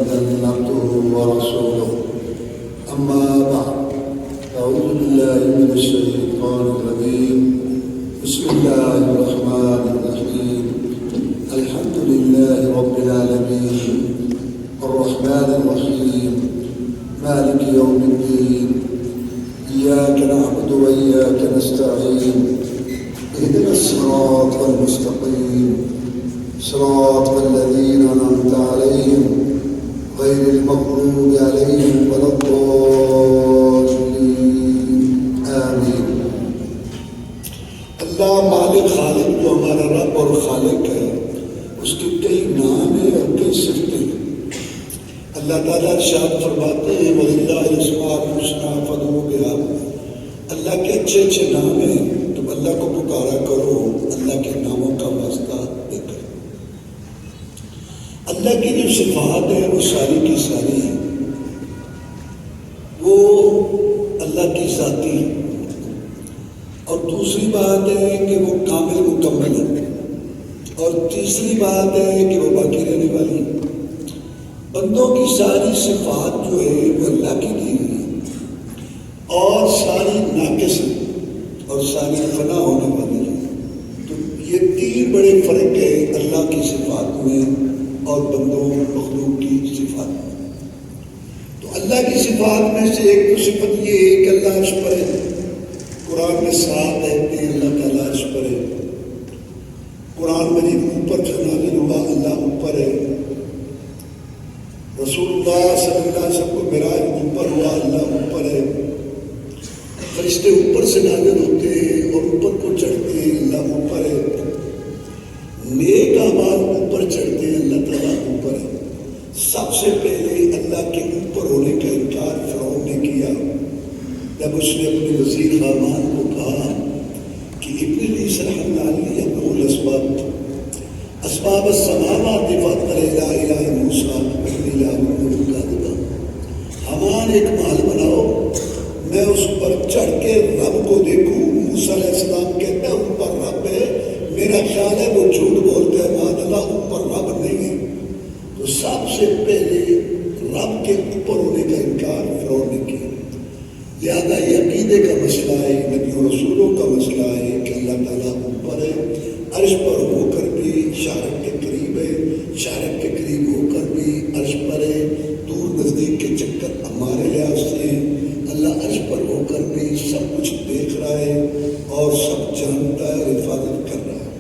محمدا عبده ورسوله أما بعد أعوذ بالله من الشيطان الرجيم بسم الله الرحمن الرحيم الحمد لله رب العالمين الرحمن الرحيم مالك يوم الدين إياك نعبد وإياك نستعين اهدنا الصراط المستقيم صراط الذين أنعمت عليهم غير المغضوب عليهم ولا الضالين آمين۔ اللہ مالک خالق جو ہمارا رب اور خالق ہے، اس کے کئی نام ہیں اور کئی صفتیں ہیں۔ اللہ تعالیٰ ارشاد فرماتے ہیں وَلِلَّهِ الْأَسْمَاءُ الْحُسْنَىٰ فَادْعُوهُ بِهَا۔ اللہ کے اچھے اچھے نام ہیں، تم اللہ کو پکارا کرو اللہ کے ناموں کا واسطہ دے کر۔ اللہ کی جو صفات ہیں وہ ساری کی ساری ہیں، وہ اللہ کی ذاتی ہے، اور دوسری بات ہے کہ وہ کامل مکمل ہے، اور تیسری بات ہے کہ وہ باقی رہنے والی ہے۔ بندوں کی ساری صفات جو ہے وہ اللہ کی دی ہوئی ہے، اور ساری ناقص ہیں اور ساری فنا ہونے والی ہیں۔ تو یہ تین بڑے فرق ہے اللہ کی صفات میں اور بندوں مخلوق کی صفات میں۔ تو اللہ کی صفات میں سے ایک تو صفت یہ ہے کہ اللہ عرش پر ہے۔ قرآن میں 7 آیتیں اللہ تعالیٰ عرش پر ہے۔ قرآن مجید اوپر جو نازل ہوا اللہ اوپر ہے۔ رسول اللہ صلی اللہ علیہ وسلم کو معراج اوپر ہوا اللہ اوپر ہے۔ فرشتے اوپر سے نازل ہوتے ہیں اور اوپر کو چڑھتے ہیں اللہ اوپر ہے۔ نیک اعمال اوپر چڑھتے ہیں اللہ تعالیٰ اوپر ہے۔ سب سے پہلے اللہ کے اوپر ہونے کا انکار فرعون نے کیا جب اس نے اپنے وزیر حامان کو کہا کہ ابن لی صرحا لی یبلغ الاسباب اسباب السماوات فاطر لا الہ موسیٰ انی لا اؤمن کاذبا۔ حامان ایک محل بناؤ، میں اس پر چڑھ کے رب کو دیکھوں۔ موسیٰ علیہ السلام کہتے ہیں اوپر رب ہے، میرا خیال ہے وہ جھوٹ بولتے ہیں، معاذ اللہ اوپر رب نہیں ہے۔ تو سب سے پہلے رب کے اوپر ہونے کا انکار فرعون نے کیا۔ لہذا یہ عقیدے کا مسئلہ ہے، نبی و رسولوں کا مسئلہ ہے کہ اللہ تعالیٰ اوپر ہے، عرش پر ہو کر بھی شارق کے قریب ہے، شارق کے قریب ہو کر بھی عرش پر ہے، دور نزدیک کے چکر ہمارے لحاظ سے ہیں۔ اللہ عرش پر ہو کر بھی سب کچھ دیکھ رہا ہے اور سب جانتا ہے اور حفاظت کر رہا ہے۔